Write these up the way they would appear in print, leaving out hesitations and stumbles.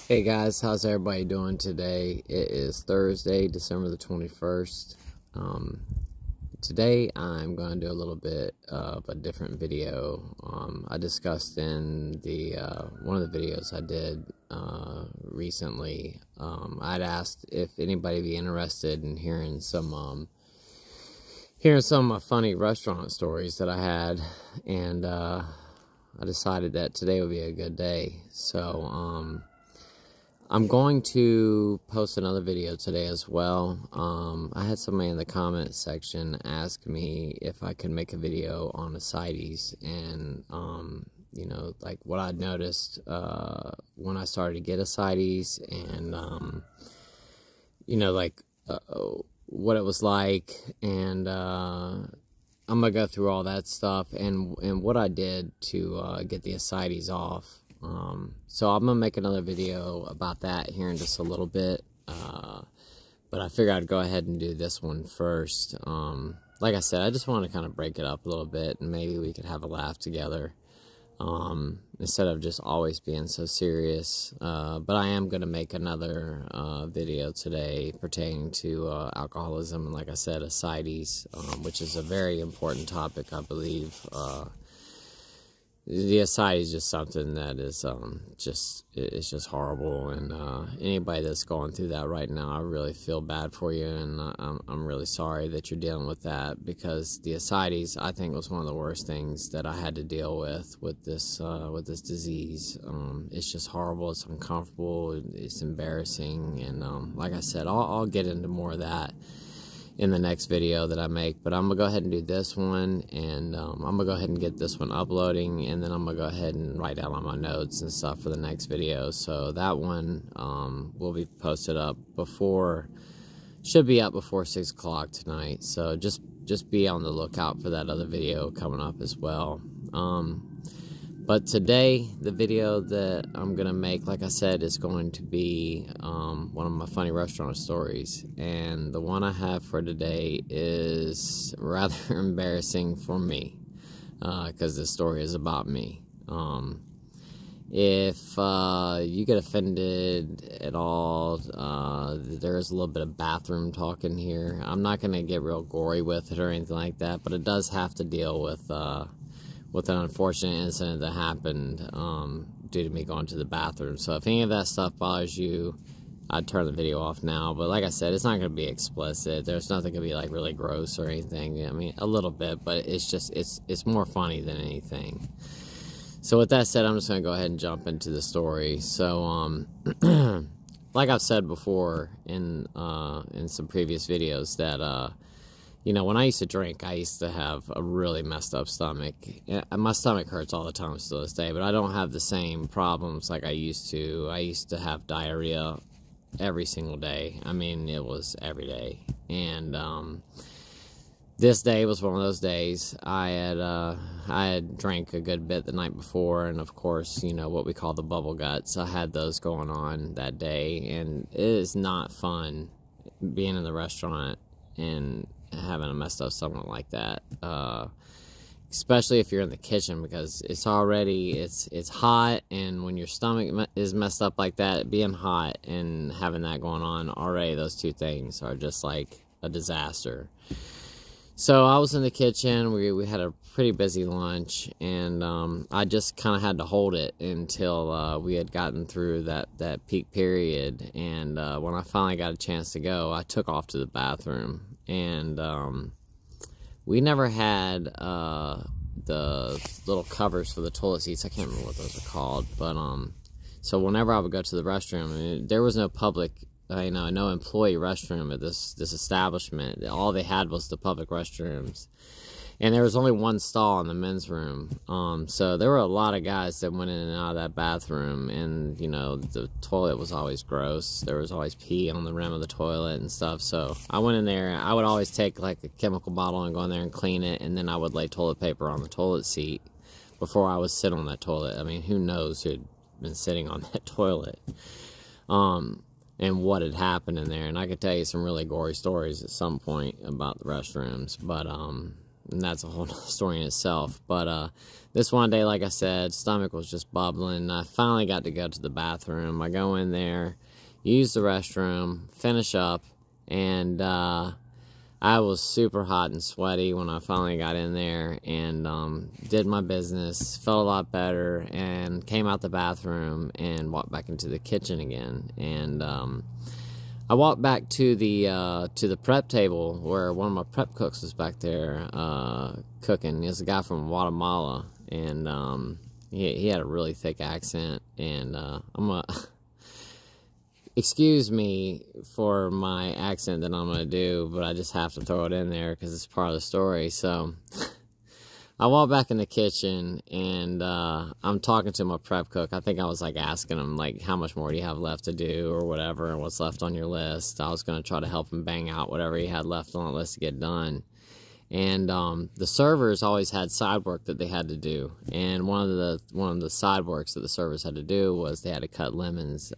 Hey guys, how's everybody doing today? It is Thursday, December the 21st. Today I'm going to do a little bit of a different video. I discussed in the one of the videos I did recently. I'd asked if anybody would be interested in hearing some of my funny restaurant stories that I had, and I decided that today would be a good day. So I'm going to post another video today as well. I had somebody in the comment section ask me if I could make a video on ascites, and you know, like what I'd noticed when I started to get ascites, and you know, like what it was like, and I'm gonna go through all that stuff and what I did to get the ascites off. So I'm gonna make another video about that here in just a little bit, but I figured I'd go ahead and do this one first. Like I said, I just want to kind of break it up a little bit, and maybe we could have a laugh together, instead of just always being so serious. But I am gonna make another video today pertaining to alcoholism, and like I said, ascites, which is a very important topic, I believe. The ascites is just something that is it's just horrible, and anybody that's going through that right now, I really feel bad for you, and I'm really sorry that you're dealing with that, because the ascites, I think, was one of the worst things that I had to deal with this disease. It's just horrible. It's uncomfortable. It's embarrassing, and like I said, I'll get into more of that in the next video that I make, but I'm gonna go ahead and do this one, and I'm gonna go ahead and get this one uploading, and then I'm gonna go ahead and write down all my notes and stuff for the next video. So that one will be posted up should be up before 6 o'clock tonight. So just be on the lookout for that other video coming up as well. But today, the video that I'm going to make, like I said, is going to be one of my funny restaurant stories. And the one I have for today is rather embarrassing for me, because this story is about me. If you get offended at all, there is a little bit of bathroom talk in here. I'm not going to get real gory with it or anything like that, but it does have to deal with an unfortunate incident that happened due to me going to the bathroom. So if any of that stuff bothers you, I'd turn the video off now. But like I said, it's not going to be explicit. There's nothing going to be like really gross or anything. I mean, a little bit, but it's just it's more funny than anything. So with that said, I'm just going to go ahead and jump into the story. So like I've said before in some previous videos, that you know, when I used to drink, I used to have a really messed up stomach. My stomach hurts all the time still this day, but I don't have the same problems like I used to. I used to have diarrhea every single day. I mean, it was every day. And this day was one of those days. I had drank a good bit the night before, and of course, you know, what we call the bubble guts. I had those going on that day, and it is not fun being in the restaurant and having a messed up stomach like that, especially if you're in the kitchen, because it's hot, and when your stomach is messed up like that, being hot and having that going on, already those two things are just like a disaster. So I was in the kitchen. We had a pretty busy lunch, and I just kind of had to hold it until we had gotten through that peak period. And when I finally got a chance to go, I took off to the bathroom. And we never had the little covers for the toilet seats. I can't remember what those are called, but so whenever I would go to the restroom, I mean, there was no public, you know, no employee restroom at this establishment. All they had was the public restrooms, and there was only one stall in the men's room. So there were a lot of guys that went in and out of that bathroom, and, you know, the toilet was always gross. There was always pee on the rim of the toilet and stuff. So I went in there. I would always take like a chemical bottle and go in there and clean it, and then I would lay toilet paper on the toilet seat before I would sit on that toilet. I mean, who knows who'd been sitting on that toilet, and what had happened in there. And I could tell you some really gory stories at some point about the restrooms, but and that's a whole story in itself. But this one day, like I said, stomach was just bubbling. I finally got to go to the bathroom. I go in there, use the restroom, finish up, and I was super hot and sweaty when I finally got in there and did my business, felt a lot better, and came out the bathroom and walked back into the kitchen again. And I walked back to the prep table where one of my prep cooks was back there cooking. He was a guy from Guatemala, and he had a really thick accent. And excuse me for my accent that I'm going to do, but I just have to throw it in there because it's part of the story. So I walk back in the kitchen, and I'm talking to my prep cook. I think I was, like, asking him, like, how much more do you have left to do or whatever, and what's left on your list. I was going to try to help him bang out whatever he had left on the list to get done. And the servers always had side work that they had to do, and one of the side works that the servers had to do was they had to cut lemons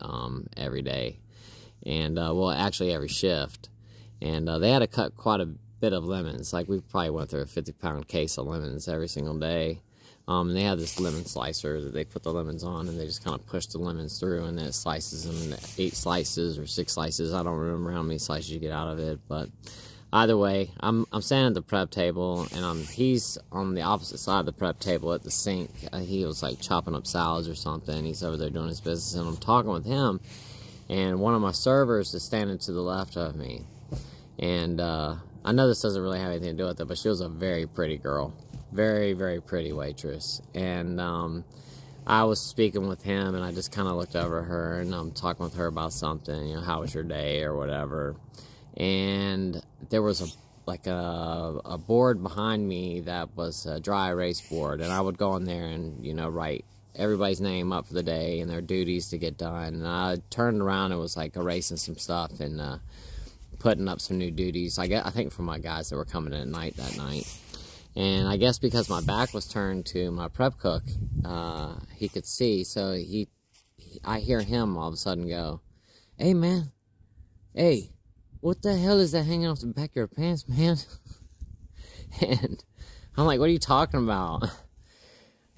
every day, and well, actually every shift, and they had to cut quite a bit of lemons. Like, we probably went through a 50-pound case of lemons every single day. And they had this lemon slicer that they put the lemons on, and they just kind of push the lemons through, and then it slices them into 8 slices or 6 slices. I don't remember how many slices you get out of it, but either way, I'm standing at the prep table, and he's on the opposite side of the prep table at the sink. He was, like, chopping up salads or something. He's over there doing his business, and I'm talking with him, and one of my servers is standing to the left of me. And I know this doesn't really have anything to do with it, but she was a very pretty girl. Very, very pretty waitress. And I was speaking with him, and I just kind of looked over her, and I'm talking with her about something, you know, how was your day or whatever. And there was a board behind me that was a dry erase board, and I would go in there and, you know, write everybody's name up for the day and their duties to get done. And I turned around and was, like, erasing some stuff and putting up some new duties, I think for my guys that were coming in at night that night. And I guess because my back was turned to my prep cook, he could see, so I hear him all of a sudden go, "Hey, man, hey, what the hell is that hanging off the back of your pants, man?" And I'm like, "What are you talking about?"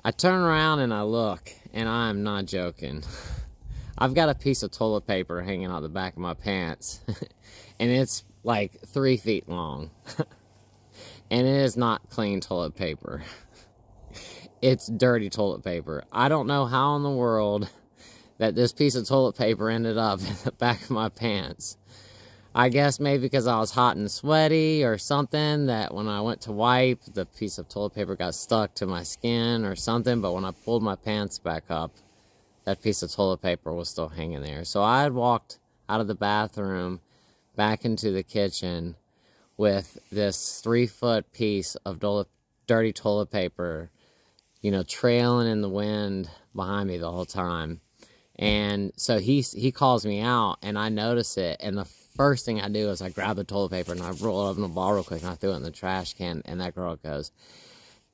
I turn around and I look, and I'm not joking. I've got a piece of toilet paper hanging out the back of my pants, and it's like 3 feet long. And it is not clean toilet paper. It's dirty toilet paper. I don't know how in the world that this piece of toilet paper ended up in the back of my pants. I guess maybe because I was hot and sweaty or something, that when I went to wipe, the piece of toilet paper got stuck to my skin or something. But when I pulled my pants back up, that piece of toilet paper was still hanging there. So I had walked out of the bathroom back into the kitchen with this 3-foot piece of dirty toilet paper, you know, trailing in the wind behind me the whole time. And so he calls me out, and I notice it, and the first thing I do is I grab the toilet paper and I roll it up in a ball real quick, and I throw it in the trash can, and that girl goes,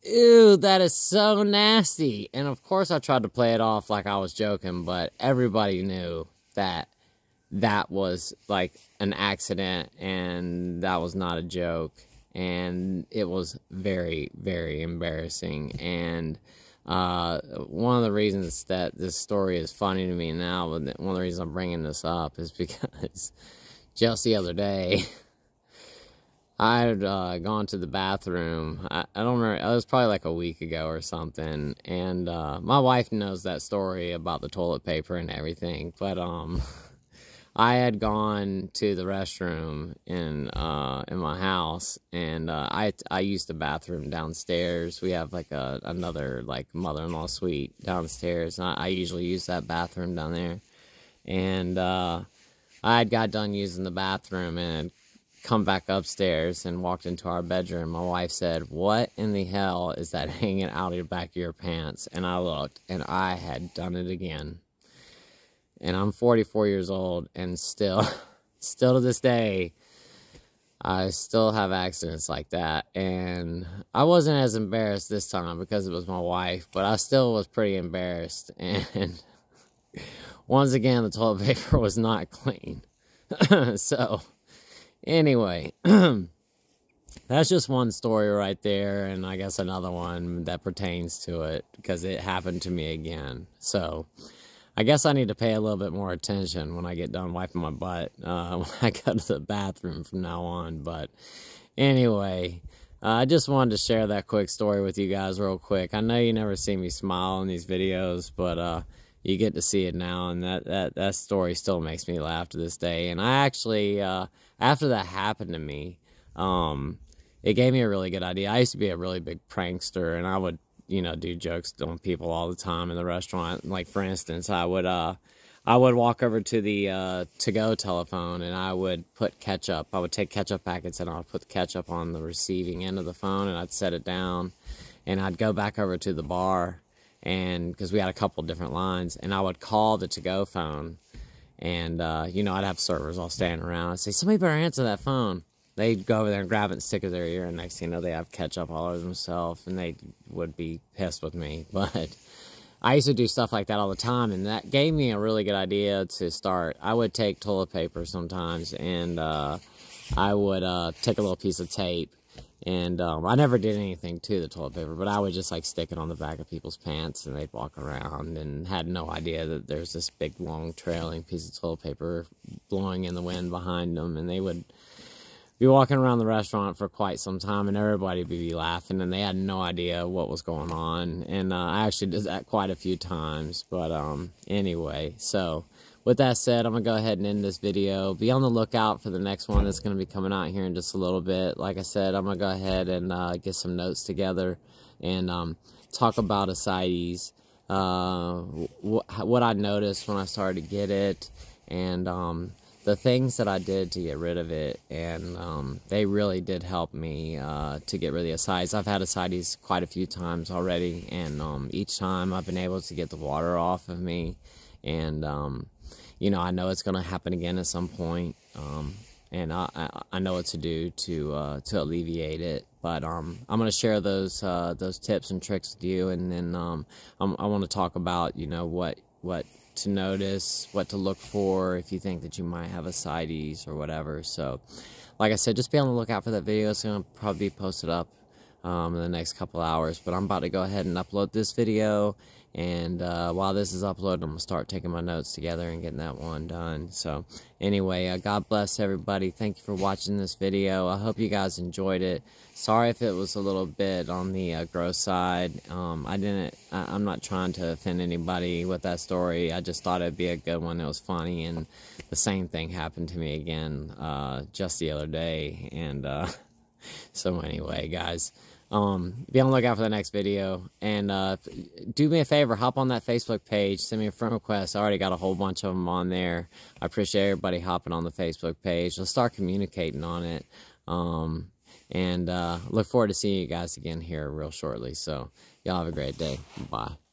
"Ew, that is so nasty." And of course I tried to play it off like I was joking, but everybody knew that that was like an accident, and that was not a joke, and it was very, very embarrassing. And one of the reasons that this story is funny to me now, one of the reasons I'm bringing this up, is because just the other day I had gone to the bathroom. I don't remember, it was probably like a week ago or something, and my wife knows that story about the toilet paper and everything, but I had gone to the restroom in my house, and I used the bathroom downstairs. We have like another like mother-in-law suite downstairs, and I usually use that bathroom down there. And I had got done using the bathroom and come back upstairs and walked into our bedroom. My wife said, "What in the hell is that hanging out of the back of your pants?" And I looked, and I had done it again. And I'm 44 years old, and still to this day, I still have accidents like that. And I wasn't as embarrassed this time because it was my wife, but I still was pretty embarrassed. And once again, the toilet paper was not clean. So, anyway, that's just one story right there, and I guess another one that pertains to it, because it happened to me again. So I guess I need to pay a little bit more attention when I get done wiping my butt when I go to the bathroom from now on. But anyway, I just wanted to share that quick story with you guys real quick. I know you never see me smile in these videos, but you get to see it now, and that story still makes me laugh to this day. And I actually, after that happened to me, it gave me a really good idea. I used to be a really big prankster, and I would, you know, do jokes on people all the time in the restaurant. Like, for instance, I would walk over to the to-go telephone, and I would put ketchup. I would take ketchup packets, and I would put the ketchup on the receiving end of the phone, and I'd set it down, and I'd go back over to the bar, and because we had a couple different lines, and I would call the to-go phone, and you know, I'd have servers all standing around. I'd say, somebody better answer that phone. They'd go over there and grab it and stick it to their ear, and next thing you know, they have ketchup all over themselves, and they would be pissed with me. But I used to do stuff like that all the time, and that gave me a really good idea to start. I would take toilet paper sometimes, and I would take a little piece of tape, and I never did anything to the toilet paper, but I would just like stick it on the back of people's pants, and they'd walk around and had no idea that there's this big, long, trailing piece of toilet paper blowing in the wind behind them, and they would be walking around the restaurant for quite some time, and everybody would be laughing, and they had no idea what was going on. And I actually did that quite a few times. But anyway, so with that said, I'm gonna go ahead and end this video. Be on the lookout for the next one that's gonna be coming out here in just a little bit. Like I said, I'm gonna go ahead and get some notes together and talk about ascites, what I noticed when I started to get it, and the things that I did to get rid of it. And they really did help me to get rid of the ascites. I've had ascites quite a few times already, and each time I've been able to get the water off of me. And you know, I know it's going to happen again at some point, and I know what to do to alleviate it. But I'm going to share those tips and tricks with you, and then I want to talk about, you know, what to notice, what to look for if you think that you might have ascites or whatever. So like I said, just be on the lookout for that video. It's going to probably be posted up in the next couple hours, but I'm about to go ahead and upload this video, and while this is uploaded, I'm going to start taking my notes together and getting that one done. So anyway, God bless everybody. Thank you for watching this video. I hope you guys enjoyed it. Sorry if it was a little bit on the gross side. I'm not trying to offend anybody with that story. I just thought it'd be a good one. It was funny, and the same thing happened to me again just the other day. And so anyway, guys, be on the lookout for the next video, and do me a favor, hop on that Facebook page, send me a friend request. I already got a whole bunch of them on there. I appreciate everybody hopping on the Facebook page. Let's start communicating on it, and look forward to seeing you guys again here real shortly. So y'all have a great day. Bye.